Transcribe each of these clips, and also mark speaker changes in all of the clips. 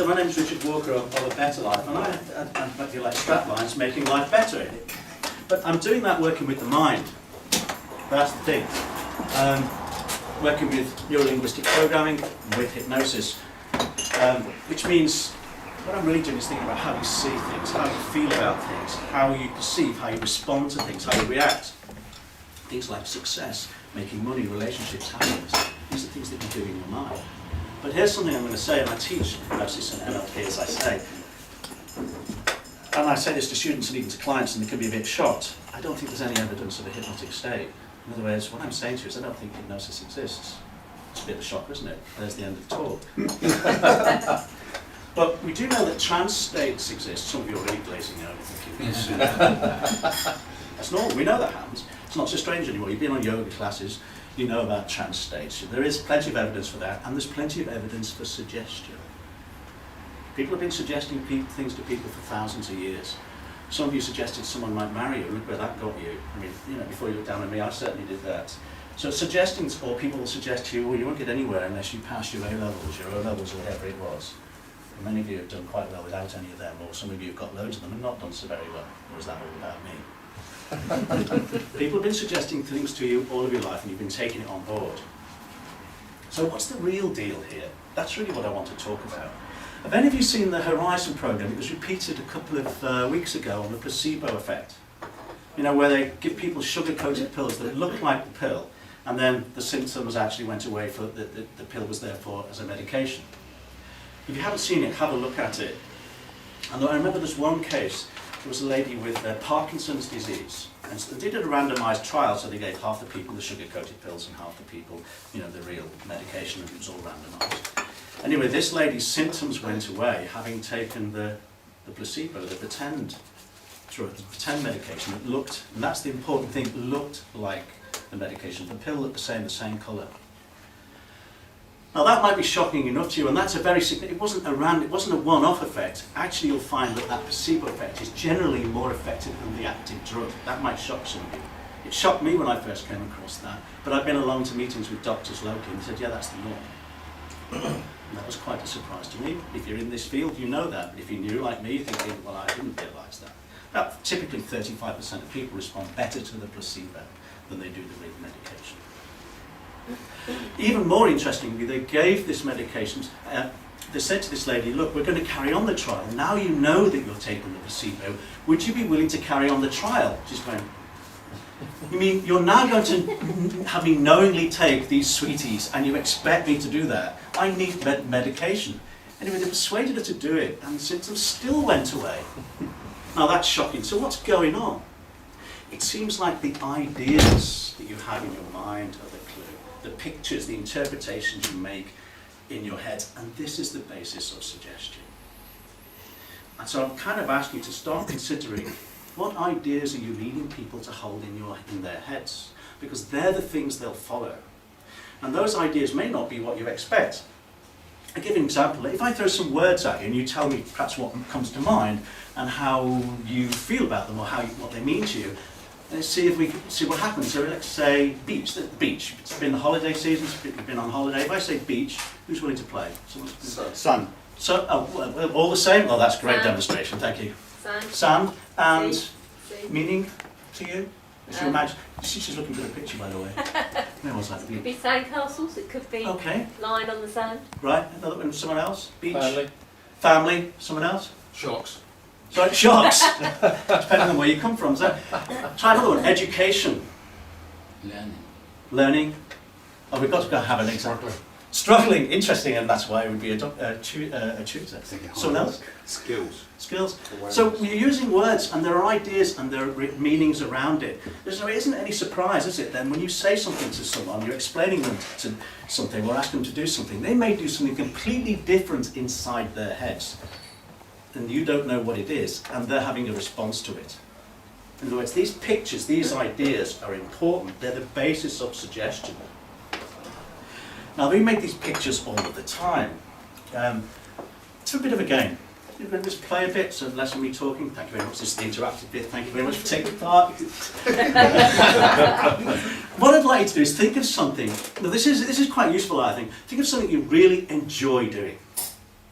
Speaker 1: So my name is Richard Walker of A Better Life, and I feel like straplines making life better. But I'm doing that working with the mind. That's the thing. Working with neuro-linguistic programming, with hypnosis, which means what I'm really doing is thinking about how you see things, how you feel about things, how you perceive, how you respond to things, how you react. Things like success, making money, relationships, happiness. These are things that you do in your mind. But here's something I'm going to say, and I teach hypnosis and NLP, as I say. And I say this to students and even to clients, and they can be a bit shocked. I don't think there's any evidence of a hypnotic state. In other words, what I'm saying to you is I don't think hypnosis exists. It's a bit of a shock, isn't it? There's the end of the talk. But we do know that trance states exist. Some of you are really glazing over thinking that's normal. We know that happens. It's not so strange anymore. You've been on yoga classes, you know about trance states. There is plenty of evidence for that, and there's plenty of evidence for suggestion. People have been suggesting things to people for thousands of years. Some of you suggested someone might marry you. Look where that got you. I mean, you know, before you look down on me, I certainly did that. So suggesting, or people will suggest to you, well, you won't get anywhere unless you pass your A-levels, your O-levels, or whatever it was. And many of you have done quite well without any of them, or some of you have got loads of them and not done so very well. Or is that all about me? People have been suggesting things to you all of your life, and you've been taking it on board. So what's the real deal here? That's really what I want to talk about. Have any of you seen the Horizon program? It was repeated a couple of weeks ago on the placebo effect. You know, where they give people sugar-coated pills that look like the pill, and then the symptoms actually went away for the pill was there for as a medication. If you haven't seen it, have a look at it. And I remember there's one case. There was a lady with Parkinson's disease, and so they did a randomised trial, so they gave half the people the sugar-coated pills and half the people, you know, the real medication, and it was all randomised. Anyway, this lady's symptoms went away, having taken the placebo, the pretend drug, the pretend medication. It looked, and that's the important thing, it looked like the medication. The pill looked the same colour. Now that might be shocking enough to you, and that's a very significant, it wasn't a one-off effect. Actually, you'll find that that placebo effect is generally more effective than the active drug. That might shock some of you. It shocked me when I first came across that, but I've been along to meetings with doctors locally, and they said, yeah, that's the norm. And that was quite a surprise to me. If you're in this field, you know that. But if you're new like me, you're thinking, well, I didn't realise that. About typically 35% of people respond better to the placebo than they do the real medication. Even more interestingly, they gave this medication, they said to this lady, look, we're going to carry on the trial. Now you know that you're taking the placebo. Would you be willing to carry on the trial? She's going, you mean you're now going to have me knowingly take these sweeties and you expect me to do that? I need medication. Anyway, they persuaded her to do it, and the symptoms still went away. Now that's shocking. So what's going on? It seems like the ideas that you have in your mind are the clue. The pictures, the interpretations you make in your head, and this is the basis of suggestion. And so I'm kind of asking you to start considering what ideas are you leading people to hold in their heads, because they're the things they'll follow. And those ideas may not be what you expect. I'll give you an example. If I throw some words at you and you tell me perhaps what comes to mind and how you feel about them or what they mean to you, let's see if we can see what happens. So let's say beach. The beach. It's been the holiday season. We've been on holiday. If I say beach, who's willing to play?
Speaker 2: Sun.
Speaker 1: So, all the same? Oh, that's a great demonstration. Thank you. Sand. And
Speaker 3: sea.
Speaker 1: Meaning to you? If you imagine, she's looking for a picture, by the way. Where was that?
Speaker 3: It could be sandcastles. It could be lying on the sand.
Speaker 1: Right. Another one. Someone else. Beach.
Speaker 2: Family.
Speaker 1: Someone else.
Speaker 2: Sharks.
Speaker 1: Sorry, sharks. Depending on where you come from. So, try another one. Education. Learning. Oh, we've got to go have an example. Struggling. Interesting, and that's why it would be a tutor. Someone else.
Speaker 2: Skills.
Speaker 1: So you're using words, and there are ideas and there are meanings around it. There isn't any surprise, is it, then, when you say something to someone, you're explaining them to something or asking them to do something. They may do something completely different inside their heads, and you don't know what it is, and they're having a response to it. In other words, these pictures, these ideas are important. They're the basis of suggestion. Now, we make these pictures all of the time. It's a bit of a game. You're going to just play a bit, so less of me talking. Thank you very much. This is the interactive bit. Thank you very much for taking part. What I'd like you to do is think of something. Now, this is quite useful, I think. Think of something you really enjoy doing.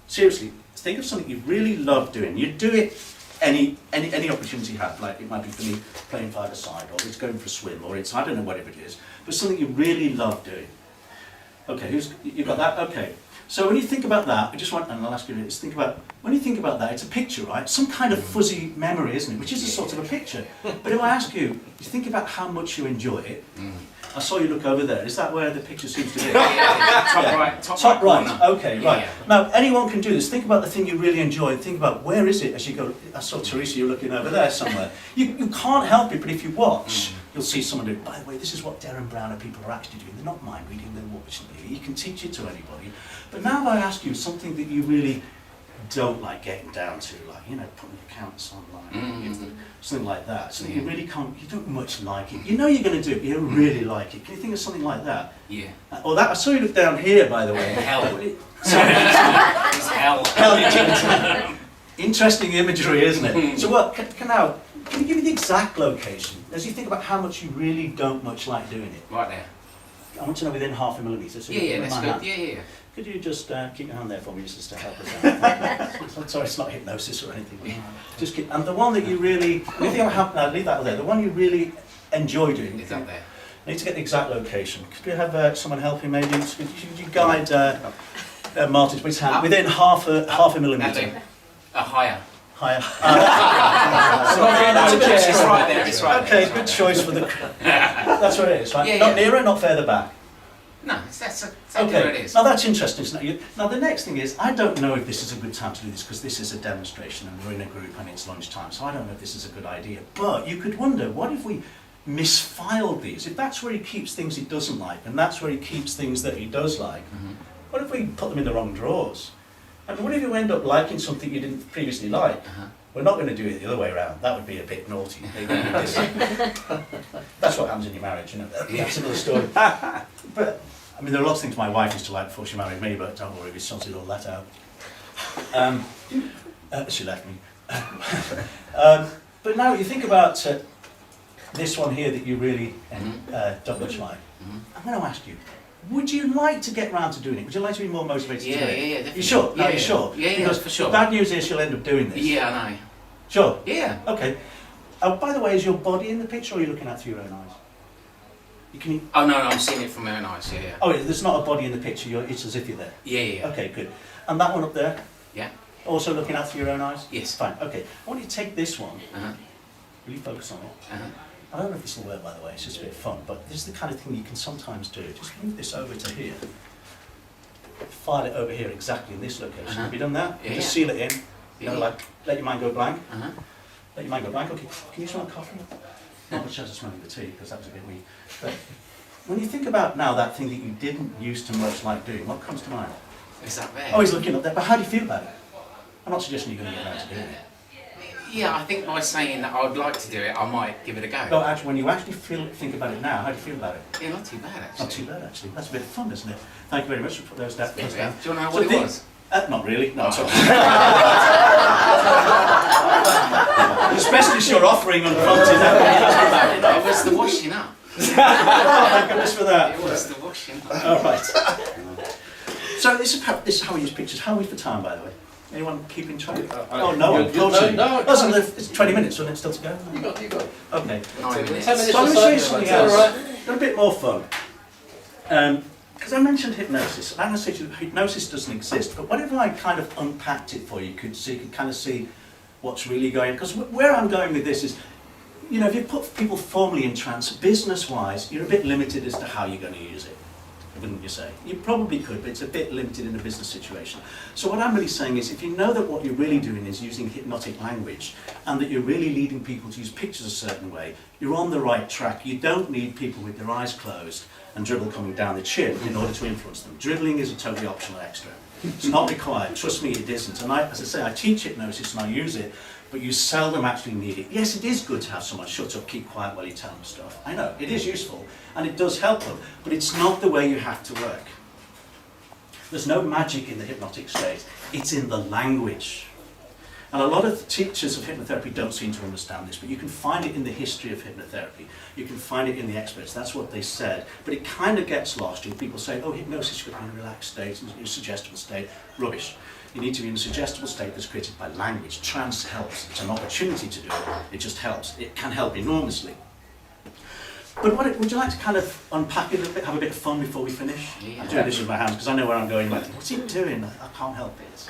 Speaker 1: seriously, think of something you really love doing. You do it any opportunity you have. Like it might be for me playing five-a-side, or it's going for a swim, or it's, I don't know, whatever it is, but something you really love doing. Okay, you got that? Okay. So when you think about that, and I'll ask you to think about, when you think about that, it's a picture, right? Some kind of fuzzy memory, isn't it? Which is a sort of a picture. But if I ask you, you think about how much you enjoy it. I saw you look over there. Is that where the picture seems to be?
Speaker 4: Top right.
Speaker 1: Top right. Okay, right.
Speaker 4: Yeah.
Speaker 1: Now, anyone can do this. Think about the thing you really enjoy. Think about where is it as you go. I saw Teresa, you're looking over there somewhere. You can't help it, but if you watch, you'll see someone do it. By the way, this is what Darren Brown and people are actually doing. They're not mind reading, they're watching it. You can teach it to anybody. But now if I ask you something that you really don't like getting down to, like, you know, putting accounts online, something like that, something you really can't, you don't much like it. You know you're going to do it, but you don't really like it. Can you think of something like that?
Speaker 4: Yeah.
Speaker 1: Or that, I saw you look down here, by the way.
Speaker 4: Hell.
Speaker 1: Sorry.
Speaker 4: It's hell.
Speaker 1: Hell. Interesting imagery, isn't it? So what, can you give me the exact location, as you think about how much you really don't much like doing it?
Speaker 4: Right there.
Speaker 1: I want to know within half a millimetre. So
Speaker 4: Yeah, that's good. Yeah.
Speaker 1: Could you just keep your hand there for me, just to help us out? Sorry, it's not hypnosis or anything. Just keep, and the one that you really, leave that there. The one you really enjoy doing.
Speaker 4: Is that there?
Speaker 1: I need to get the exact location. Could we have someone helping maybe? Could you guide Martin to put his hand within half a millimetre?
Speaker 4: Higher.
Speaker 1: Higher.
Speaker 4: It's right there. It's right there.
Speaker 1: Okay, good choice for the. That's what it is, right?
Speaker 4: Yeah,
Speaker 1: Not
Speaker 4: yeah.
Speaker 1: nearer, not further back.
Speaker 4: No, that's exactly what it is.
Speaker 1: Now that's interesting, isn't it? Now the next thing is, I don't know if this is a good time to do this because this is a demonstration and we're in a group and it's lunchtime, so I don't know if this is a good idea. But you could wonder, what if we misfiled these? If that's where he keeps things he doesn't like and that's where he keeps things that he does like, what if we put them in the wrong drawers? And what if you end up liking something you didn't previously like? We're not going to do it the other way around. That would be a bit naughty. That's what happens in your marriage, you know. That's another story. But I mean, there are lots of things my wife used to like before she married me, but don't worry, we sorted all that out. She left me. But now you think about this one here that you really don't much like. I'm going to ask you, would you like to get round to doing it? Would you like to be more motivated to do it?
Speaker 4: Yeah, definitely.
Speaker 1: You sure? No,
Speaker 4: Yeah,
Speaker 1: you sure?
Speaker 4: Yeah,
Speaker 1: because
Speaker 4: for sure.
Speaker 1: the bad news is you'll end up doing this.
Speaker 4: Yeah, I know.
Speaker 1: Sure?
Speaker 4: Yeah.
Speaker 1: Okay. By the way, is your body in the picture or are you looking at through your own eyes?
Speaker 4: Oh no, I'm seeing it from my own eyes. Yeah.
Speaker 1: Oh, there's not a body in the picture, it's as if you're there.
Speaker 4: Yeah.
Speaker 1: Okay, good. And that one up there?
Speaker 4: Yeah.
Speaker 1: Also looking at through your own eyes?
Speaker 4: Yes.
Speaker 1: Fine, okay. I want you to take this one,
Speaker 4: Uh-huh.
Speaker 1: really focus on it.
Speaker 4: Uh-huh.
Speaker 1: I don't know if this will work, by the way, it's just a bit of fun, but this is the kind of thing you can sometimes do. Just move this over to here. File it over here exactly in this location. Have you done that?
Speaker 4: Yeah.
Speaker 1: Just seal it in. You know,
Speaker 4: Yeah.
Speaker 1: like, let your mind go blank.
Speaker 4: Uh-huh.
Speaker 1: Let your mind go blank. Okay, can you smell coffee? Not much as smelling the tea, because that was a bit weak. But when you think about now that thing that you didn't used to much like doing, what comes to mind?
Speaker 4: Is that there?
Speaker 1: Oh, he's looking up there. But how do you feel about it? I'm not suggesting you're going to get around to doing it.
Speaker 4: Yeah, I think by saying that I would like to do it, I might give it a go.
Speaker 1: No, actually, when you actually think about it now, how do you feel about it?
Speaker 4: Yeah, not too bad actually.
Speaker 1: Not too bad, actually. That's a bit of fun, isn't it? Thank you very much for putting those down.
Speaker 4: Yeah,
Speaker 1: those
Speaker 4: yeah.
Speaker 1: down.
Speaker 4: Do you want to know
Speaker 1: So
Speaker 4: what it was?
Speaker 1: Not really. No, it's all right. Especially as you're offering unprompted.
Speaker 4: It was the washing up.
Speaker 1: Thank goodness for that.
Speaker 4: It was the washing up.
Speaker 1: All right. So this is how we use pictures. How are we for time, by the way? Anyone keeping track? Oh, no one.
Speaker 5: No.
Speaker 1: Listen, it's 20 minutes, wasn't it? Still to go?
Speaker 5: You got.
Speaker 1: Okay.
Speaker 4: 9 minutes.
Speaker 5: 10 minutes
Speaker 1: So let me
Speaker 5: or
Speaker 1: show you
Speaker 5: so.
Speaker 1: something
Speaker 5: Is
Speaker 1: else.
Speaker 5: that
Speaker 1: Got a bit more fun. Because I mentioned hypnosis. I'm going to say to you, hypnosis doesn't exist. But what if I kind of unpacked it for you, so you could kind of see what's really going on? Because where I'm going with this is, you know, if you put people formally in trance, business-wise, you're a bit limited as to how you're going to use it. Wouldn't you say? You probably could, but it's a bit limited in a business situation. So what I'm really saying is, if you know that what you're really doing is using hypnotic language, and that you're really leading people to use pictures a certain way, you're on the right track. You don't need people with their eyes closed and dribble coming down the chin in order to influence them. Dribbling is a totally optional extra. It's not required. Trust me, it isn't. And as I say, I teach hypnosis and I use it, but you seldom actually need it. Yes, it is good to have someone shut up, keep quiet while you tell them stuff. I know, it is useful, and it does help them, but it's not the way you have to work. There's no magic in the hypnotic state, it's in the language. And a lot of teachers of hypnotherapy don't seem to understand this, but you can find it in the history of hypnotherapy. You can find it in the experts, that's what they said. But it kind of gets lost when people say, oh, hypnosis, you've got to be in a relaxed state, in a suggestible state. Rubbish. You need to be in a suggestible state that's created by language. Trance helps. It's an opportunity to do it. It just helps. It can help enormously. But would you like to kind of unpack it a bit, have a bit of fun before we finish?
Speaker 4: Yeah.
Speaker 1: I'm doing this with my hands because I know where I'm going. Like, what's he doing? I can't help it. It's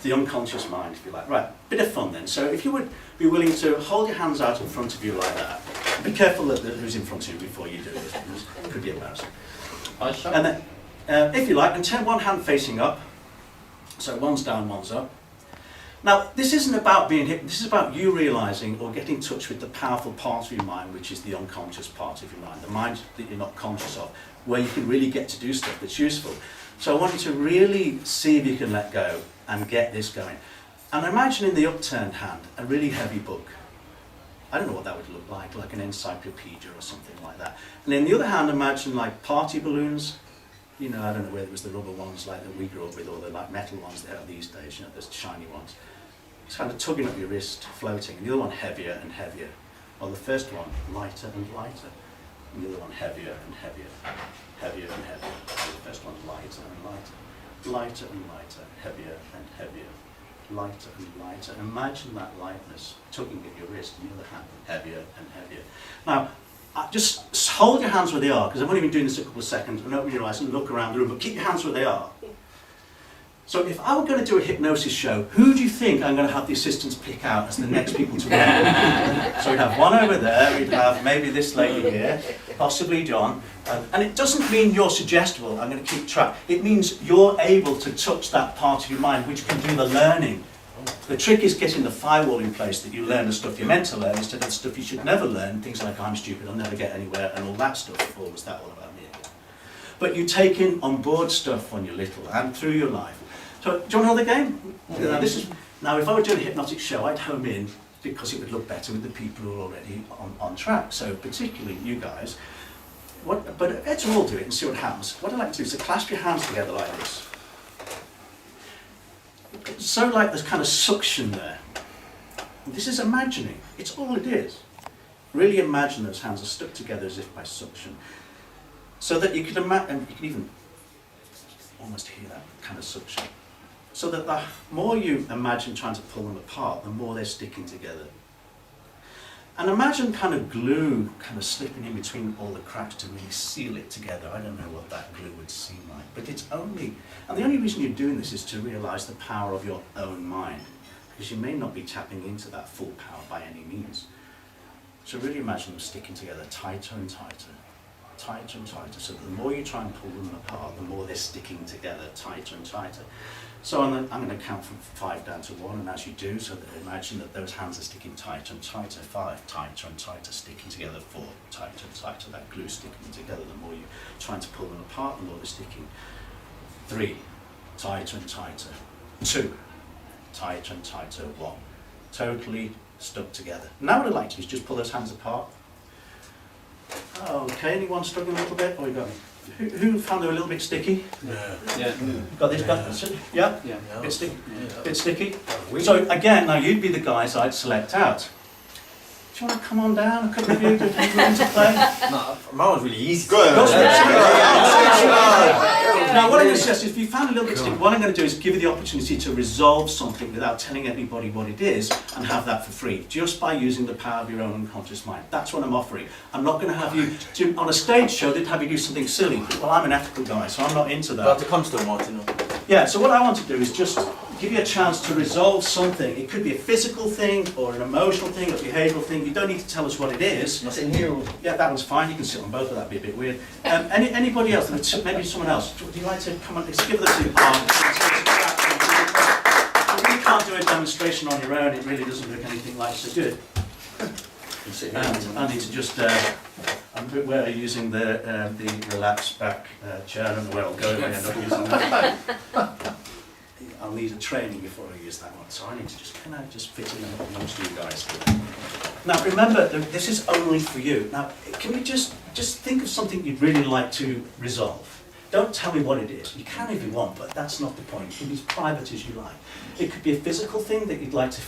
Speaker 1: the unconscious mind, if you like. Right, bit of fun then. So if you would be willing to hold your hands out in front of you like that. Be careful that who's in front of you before you do this, because it could be embarrassing. And then, if you like, and turn one hand facing up. So one's down, one's up. Now, this isn't about being hit, this is about you realising or getting in touch with the powerful part of your mind, which is the unconscious part of your mind, the mind that you're not conscious of, where you can really get to do stuff that's useful. So I want you to really see if you can let go and get this going. And imagine in the upturned hand, a really heavy book. I don't know what that would look like an encyclopedia or something like that. And in the other hand, imagine like party balloons. You know, I don't know whether it was the rubber ones like that we grew up with, or the like metal ones they have these days, you know, those shiny ones. It's kind of tugging up your wrist, floating, and the other one heavier and heavier. Well, the first one, lighter and lighter, and the other one heavier and heavier, heavier and heavier. So the first one's lighter and lighter, lighter and lighter, heavier and heavier, lighter and lighter. Imagine that lightness tugging at your wrist, and the other hand, heavier and heavier. Now, just hold your hands where they are, because I've only been doing this a couple of seconds, and open your eyes and look around the room, but keep your hands where they are. So if I were going to do a hypnosis show, who do you think I'm going to have the assistants pick out as the next people to work? So we'd have one over there, we'd have maybe this lady here, possibly John, and it doesn't mean you're suggestible, I'm going to keep track. It means you're able to touch that part of your mind which can do the learning. The trick is getting the firewall in place that you learn the stuff you're meant to learn instead of the stuff you should never learn, things like I'm stupid, I'll never get anywhere, and all that stuff, or was that all about me again? But you take in on board stuff when you're little and through your life. So, do you want to know the game? Now, if I were doing a hypnotic show, I'd home in because it would look better with the people who are already on track. So, particularly you guys. But let's all do it and see what happens. What I'd like to do is to clasp your hands together like this. So like there's kind of suction there. This is imagining. It's all it is. Really imagine those hands are stuck together as if by suction. So that you can imagine, and you can even almost hear that kind of suction. So that the more you imagine trying to pull them apart, the more they're sticking together. And imagine kind of glue kind of slipping in between all the cracks to really seal it together. I don't know what that glue would seem like, but it's only, and the only reason you're doing this is to realise the power of your own mind, because you may not be tapping into that full power by any means. So really imagine them sticking together tighter and tighter, tighter and tighter, so that the more you try and pull them apart, the more they're sticking together tighter and tighter. So I'm going to count from 5 down to 1, and as you do, so that imagine that those hands are sticking tighter and tighter. 5, tighter and tighter, sticking together. 4, tighter and tighter, that glue sticking together. The more you're trying to pull them apart, the more they're sticking. 3, tighter and tighter. 2, tighter and tighter. 1, totally stuck together. Now what I'd like to do is just pull those hands apart. Okay, anyone struggling a little bit? Oh, you got me. Who found they were a little bit sticky?
Speaker 5: Yeah.
Speaker 1: Got this guy? Yeah?
Speaker 5: Yeah.
Speaker 1: Bit sticky? Bit sticky? So again, now you'd be the guys I'd select out. Do you want to come on down, a couple of you, to play?
Speaker 5: No, mine was really easy.
Speaker 2: Go on.
Speaker 1: Now what I'm going to suggest is if you found a little bit sticky, what I'm going to do is give you the opportunity to resolve something without telling anybody what it is and have that for free, just by using the power of your own unconscious mind. That's what I'm offering. I'm not going to have you, on a stage show, they'd have you do something silly. Well, I'm an ethical guy, so I'm not into that.
Speaker 5: But to come to Martin.
Speaker 1: Yeah, so what I want to do is just give you a chance to resolve something. It could be a physical thing, or an emotional thing, a behavioural thing. You don't need to tell us what it is.
Speaker 5: Am I sitting here?
Speaker 1: Yeah, that one's fine. You can sit on both, but that'd be a bit weird. Anybody else? Maybe someone else. Would you like to come on? Let's give this a You really can't do a demonstration on your own. It really doesn't look anything like so good. And I need to just. We're using the relapsed back chair. I don't know where I'll go if I end up using that. I'll need a training before I use that one, so I need to just, can I just fit in amongst you guys? Now remember, this is only for you. Now, can you just think of something you'd really like to resolve? Don't tell me what it is. You can if you want, but that's not the point. It can be as private as you like. It could be a physical thing that you'd like to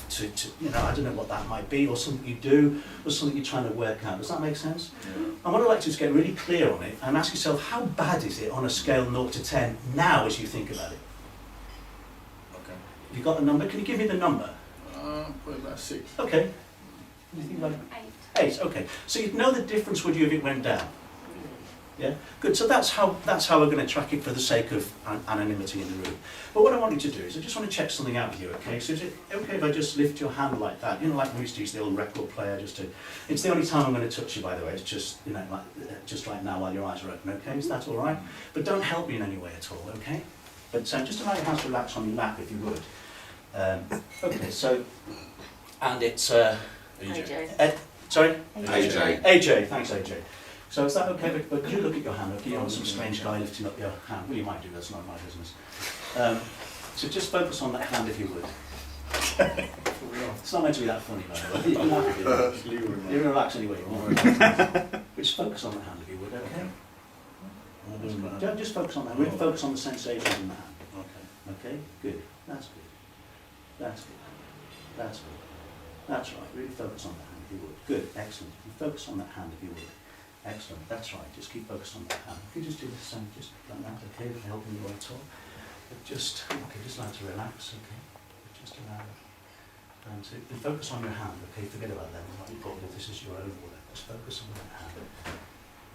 Speaker 1: you know, I don't know what that might be, or something you do, or something you're trying to work out. Does that make sense? Yeah. And what I'd like to do is get really clear on it and ask yourself, how bad is it on a scale 0 to 10 now as you think about it? You got the number? Can you give me the number?
Speaker 5: Probably about 6.
Speaker 1: Okay. Anything like 8? Okay. So you'd know the difference, would you, if it went down? Yeah? Good. So that's how we're going to track it for the sake of anonymity in the room. But what I want you to do is I just want to check something out with you, okay? So is it okay if I just lift your hand like that? You know, like we used to use the old record player just to... It's the only time I'm going to touch you, by the way. It's just, you know, like, just right now while your eyes are open, okay? Is that all right? But don't help me in any way at all, okay? But just allow your hands to relax on your lap if you would. Okay, so... And it's...
Speaker 3: AJ.
Speaker 1: Sorry?
Speaker 2: AJ.
Speaker 1: AJ, thanks AJ. So is that okay? But could you look at your hand? Okay, you're on some strange guy lifting up your hand. Well, you might do, that's not my business. So just focus on that hand if you would. It's not meant to be that funny, by the way. You can laugh if you want. You can relax anyway you want. But just focus on the hand if you would, okay? Just focus on that. Really focus on the sensations in the hand. Okay? Okay? Good. That's good. That's good. That's good. That's right. Really focus on the hand if you would. Good. Excellent. You focus on that hand if you would. Excellent, that's right, just keep focused on that hand. If you just do the same, just like that, okay, with helping you at all. But just, okay, just allow to relax, okay. But just allow and to focus on your hand, okay, forget about them, what you call it, this is your own work, just focus on that hand.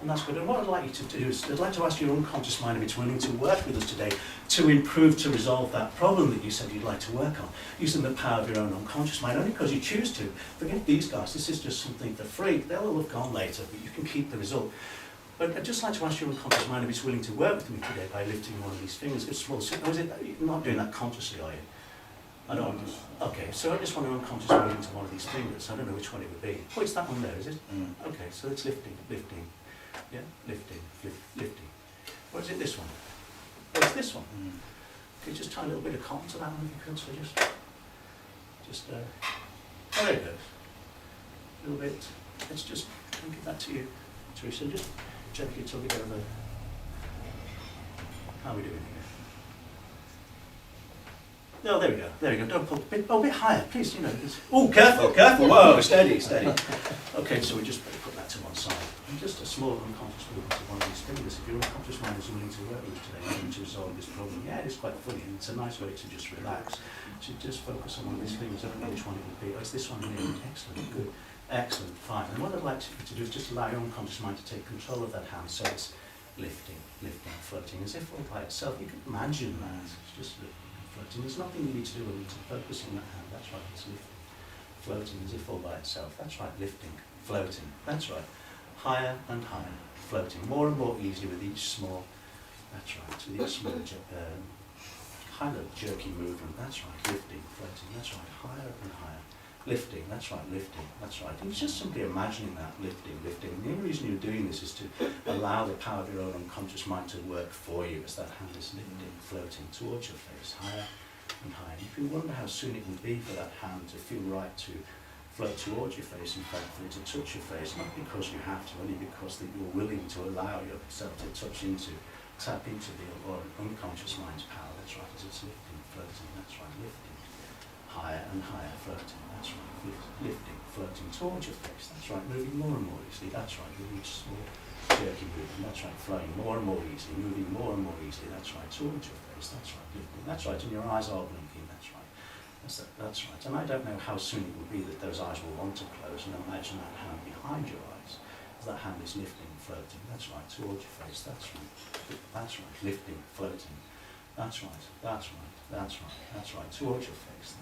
Speaker 1: And that's good. And what I'd like you to do is, I'd like to ask your unconscious mind if it's willing to work with us today to improve, to resolve that problem that you said you'd like to work on, using the power of your own unconscious mind, only because you choose to. Forget these guys, this is just something for free. They'll all have gone later, but you can keep the result. But I'd just like to ask your unconscious mind if it's willing to work with me today by lifting one of these fingers. It's small. So, is it, you're not doing that consciously, are you? I don't. Okay, so I just want to unconscious move into one of these fingers. I don't know which one it would be. Oh, it's that one there, is it? Okay, so it's lifting, lifting. Yeah, lifting, lifting. Or is it this one? Oh, it's this one. Could you just tie a little bit of cotton to that one if you could? So oh, there it goes. A little bit. Let's just give that to you, Teresa. Just gently tug it over. How are we doing here? Oh, there we go. There we go. Don't pull. A bit higher, please. You know. Oh, careful, careful. Whoa, steady, steady. Okay, so we just put that to one side. And just a small unconscious movement of one of these fingers. If your unconscious mind is willing to work with us today, to resolve this problem, yeah, it is quite funny, and it's a nice way to just relax. So just focus on one of these fingers. I don't know which one it would be. Oh, it's this one here. Excellent, good, excellent, fine. And what I'd like you to do is just allow your unconscious mind to take control of that hand. So it's lifting, lifting, floating, as if all by itself. You can imagine that. It's just lifting and floating. There's nothing you need to do. You need to focus on that hand. That's right. It's lifting, floating, as if all by itself. That's right. Lifting, floating. That's right. Higher and higher, floating more and more easily with each small, that's right, with each small kind of jerky movement, that's right, lifting, floating, that's right, higher and higher, lifting, that's right, lifting, that's right. And it's just simply imagining that, lifting, lifting. And the only reason you're doing this is to allow the power of your own unconscious mind to work for you as that hand is lifting, floating towards your face, higher and higher. You can wonder how soon it will be for that hand to feel right to float towards your face, in fact, for it to touch your face, not because you have to, only because that you're willing to allow yourself to tap into the unconscious mind's power. That's right, as it's lifting, floating, that's right, lifting, higher and higher, floating, that's right, lifting, floating towards your face, that's right, moving more and more easily, that's right, with each small jerky movement, that's right, flowing more and more easily, moving more and more easily, that's right, towards your face, that's right, lifting, that's right, and your eyes are blinking, that's right. That's right, and I don't know how soon it will be that those eyes will want to close, and imagine that hand behind your eyes, as that hand is lifting, floating, that's right, towards your face, that's right, lifting, floating, that's right, that's right, that's right, that's right, towards your face,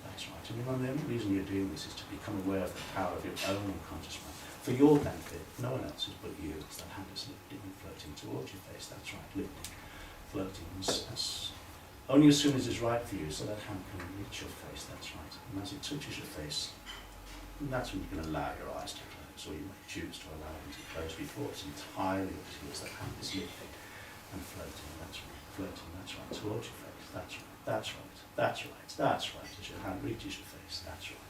Speaker 1: that's right, and remember the only reason you're doing this is to become aware of the power of your own unconscious mind, for your benefit, no one else's but you, as that hand is lifting and floating towards your face, that's right, lifting, floating, that's only as soon as it's right for you, so that hand can reach your face, that's right. And as it touches your face, that's when you can allow your eyes to close, or you may choose to allow them to close before it's entirely up to you, as that hand is lifting and floating, that's right, towards your face, that's right, that's right, that's right, that's right, as your hand reaches your face, that's right,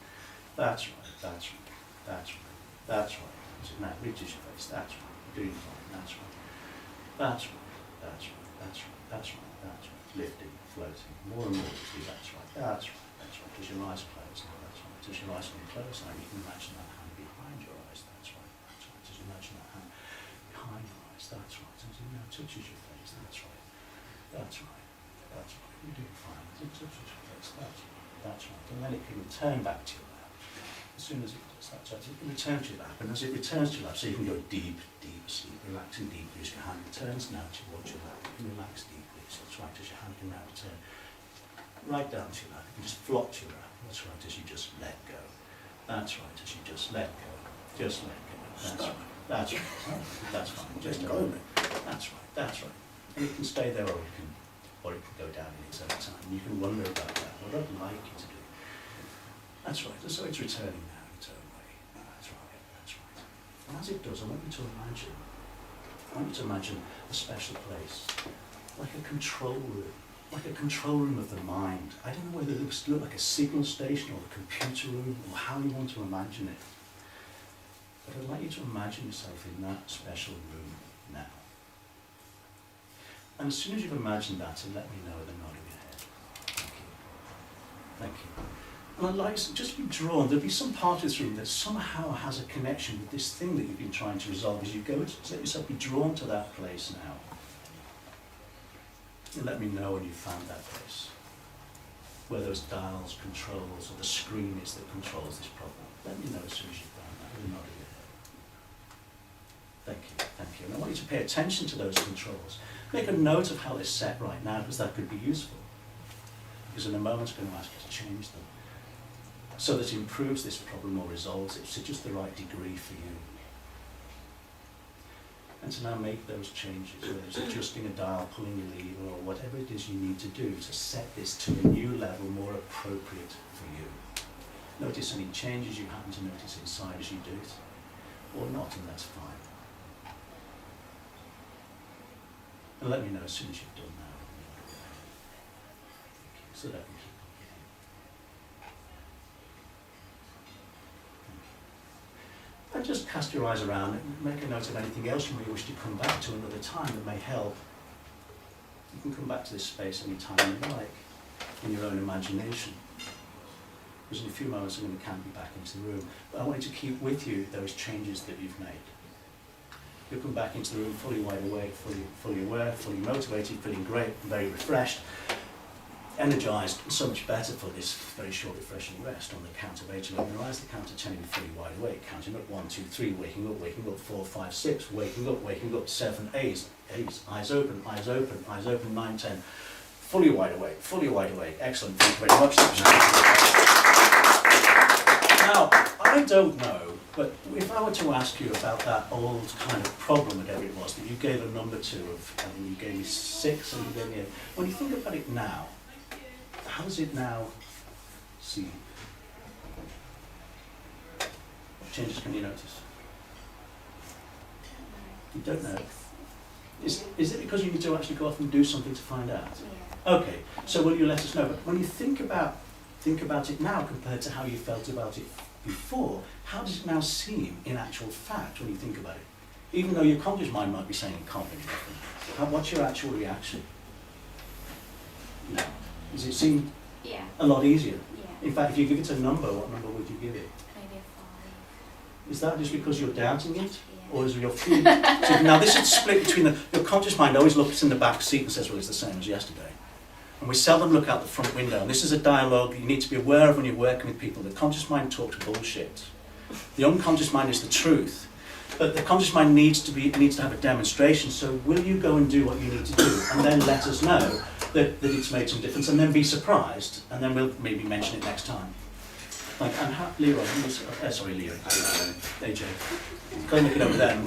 Speaker 1: that's right, that's right, that's right, that's right, as your hand reaches your face, that's right, doing fine, that's right, that's right, that's right, that's right, that's right, that's right, lifting, floating, more and more easily, that's right, that's right, that's right, as your eyes close now, that's right, as your eyes can close now, you can imagine that hand behind your eyes, that's right, as you imagine that hand behind your eyes, that's right, as it now touches your face, that's right, That's right. You're doing fine. That's right. And then it can return back to your lap. As soon as it does that, so it can return to your lap. And as it returns to your lap, so you can go deep, deep sleep, relaxing deeply as your hand returns now towards your lap. You can relax deeply. So that's right, as your hand can now return right down to your lap. You can just flop to your lap. That's right, as you just let go. That's right, as you just let go. Just let go. That's right. That's right. That's fine. Just go. That's right. That's right. And it can stay there, or it can go down in its own time. You can wonder about that. What I'd like you to do. That's right. So it's returning now in its own way. That's right. That's right. And as it does, I want you to imagine. I want you to imagine a special place, like a control room. Like a control room of the mind. I don't know whether it looks like a signal station or a computer room or how you want to imagine it. But I'd like you to imagine yourself in that special room now. And as soon as you've imagined that, let me know with a nod of your head. Thank you. Thank you. And I'd like to just be drawn. There'll be some part of this room that somehow has a connection with this thing that you've been trying to resolve as you go. Just let yourself be drawn to that place now. And let me know when you've found that place, where those dials, controls, or the screen is that controls this problem. Let me know as soon as you've found that with a nod of your head. Thank you, thank you. And I want you to pay attention to those controls. Make a note of how they're set right now, because that could be useful. Because in a moment I'm going to ask you to change them, so that it improves this problem or resolves it to just the right degree for you. And to now make those changes, whether it's adjusting a dial, pulling a lever, or whatever it is you need to do to set this to a new level more appropriate for you. Notice any changes you happen to notice inside as you do it, or not, and that's fine. And let me know as soon as you've done that. So that we keep on getting. And just cast your eyes around and make a note of anything else you may wish to come back to another time that may help. You can come back to this space any time you like, in your own imagination. Because in a few moments I'm going to camp you back into the room. But I want you to keep with you those changes that you've made. You'll come back into the room fully wide awake, fully aware, fully motivated, feeling great, very refreshed, energised, and so much better for this very short, refreshing rest. On the count of 8, open your eyes, the count of 10, and fully wide awake, counting up 1, 2, 3, waking up 4, 5, 6, waking up 7, 8, eyes open, 9, 10, fully wide awake, excellent, thank you very much. Now, I don't know, but if I were to ask you about that old kind of problem, whatever it was, that you gave a number to, and you gave me 6, and you gave me 8, when you think about it now, how does it now seem? What changes can you notice? You don't know. Is it because you need to actually go off and do something to find out? Yeah. Okay, so will you let us know? But when you think about it now compared to how you felt about it before, how does it now seem in actual fact when you think about it? Even though your conscious mind might be saying it can't be different. What's your actual reaction? No. Does it seem a lot easier? Yeah. In fact, if you give it a number, what number would you give it?
Speaker 3: Maybe a 5.
Speaker 1: Is that just because you're doubting it? Yeah. Or is it your feeling? So now this is split between your conscious mind always looks in the back seat and says, well, it's the same as yesterday. And we seldom look out the front window. And this is a dialogue you need to be aware of when you're working with people. The conscious mind talks bullshit. The unconscious mind is the truth. But the conscious mind needs to have a demonstration. So will you go and do what you need to do, and then let us know that it's made some difference, and then be surprised, and then we'll maybe mention it next time. Like, and Leroy, sorry, Leo, AJ. Can't look it over there.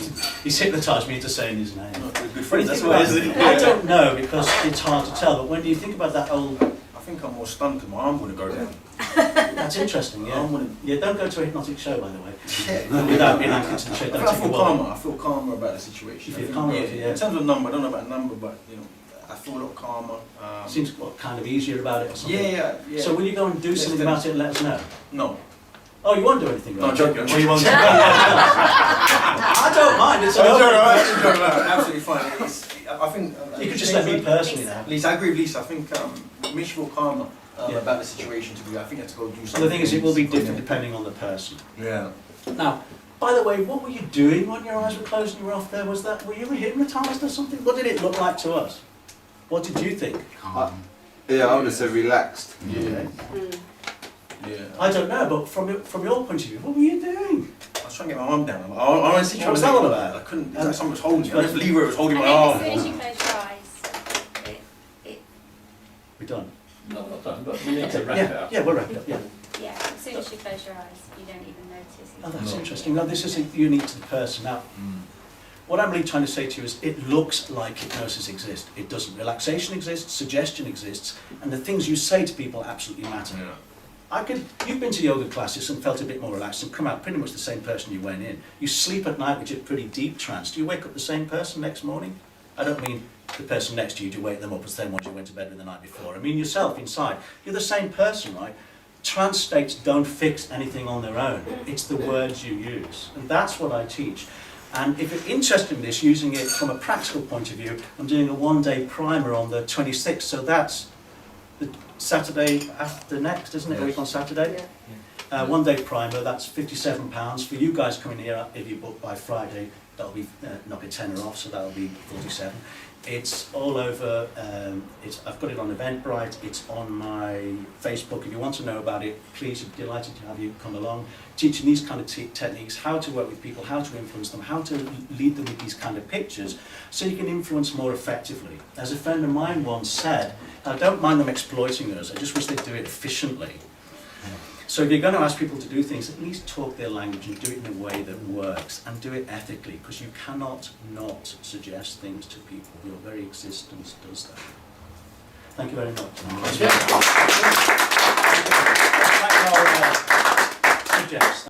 Speaker 1: He's hypnotised me into saying his name.
Speaker 2: That's why, isn't it?
Speaker 1: I don't know, because it's hard to tell. But when you think about that old,
Speaker 2: I think I'm more stunned because my arm wouldn't go down.
Speaker 1: that's interesting. Yeah. Yeah. Don't go to a hypnotic show, by the way. Without being anchored to the show.
Speaker 2: I feel calmer about the situation.
Speaker 1: You feel calmer, yeah.
Speaker 2: In terms of number, I don't know about number, but I feel a lot calmer.
Speaker 1: Seems kind of easier about it or something.
Speaker 2: Yeah.
Speaker 1: So will you go and do something about it and let us know?
Speaker 2: No.
Speaker 1: Oh, you won't do anything about it?
Speaker 2: No, I'm joking.
Speaker 1: Or you won't do I don't mind. It's
Speaker 2: absolutely fine. I think
Speaker 1: you could just let me personally now.
Speaker 2: Lisa, I agree with Lisa. I think it makes you feel calmer about the situation. I think you have to go do something.
Speaker 1: So the thing is, it will be different depending on the person.
Speaker 2: Yeah.
Speaker 1: Now, by the way, what were you doing when your eyes were closed and you were off there? Were you hypnotised or something? What did it look like to us? What did you think?
Speaker 6: Yeah, I would have said relaxed.
Speaker 2: Yeah.
Speaker 3: Mm.
Speaker 2: Yeah.
Speaker 1: I don't know, but from your point of view, what were you doing?
Speaker 2: I was trying to get my arm down. I honestly
Speaker 1: What was that all about?
Speaker 2: I couldn't. It's like someone was holding me. I don't know if Leroy was holding my arm.
Speaker 3: I think as soon as you close your eyes,
Speaker 1: We're done.
Speaker 5: No, not done, but we need to wrap it up.
Speaker 1: Yeah, we'll wrap it up, yeah.
Speaker 3: as soon as you close your eyes, you don't even notice.
Speaker 1: Oh, that's
Speaker 5: No.
Speaker 1: interesting. No, this isn't unique to the person. Now, what I'm really trying to say to you is it looks like hypnosis exists. It doesn't. Relaxation exists, suggestion exists, and the things you say to people absolutely matter. You've been to yoga classes and felt a bit more relaxed and come out pretty much the same person you went in. You sleep at night, which is a pretty deep trance. Do you wake up the same person next morning? I don't mean the person next to you, do you wake them up as the same ones you went to bed with the night before? I mean yourself inside. You're the same person, right? Trance states don't fix anything on their own. It's the words you use. And that's what I teach. And if you're interested in this, using it from a practical point of view, I'm doing a one-day primer on the 26th, so that's the Saturday after next, isn't it? A week on Saturday?
Speaker 3: Yeah.
Speaker 1: One-day primer, that's £57. For you guys coming here, if you book by Friday, that'll be knock a tenner off, so that'll be 47. It's all over. I've got it on Eventbrite. It's on my Facebook. If you want to know about it, please, I'm delighted to have you come along. Teaching these kind of techniques, how to work with people, how to influence them, how to lead them with these kind of pictures, so you can influence more effectively. As a friend of mine once said, I don't mind them exploiting us. I just wish they'd do it efficiently. So if you're going to ask people to do things, at least talk their language and do it in a way that works, and do it ethically, because you cannot not suggest things to people. Your very existence does that. Thank you very much. Suggest.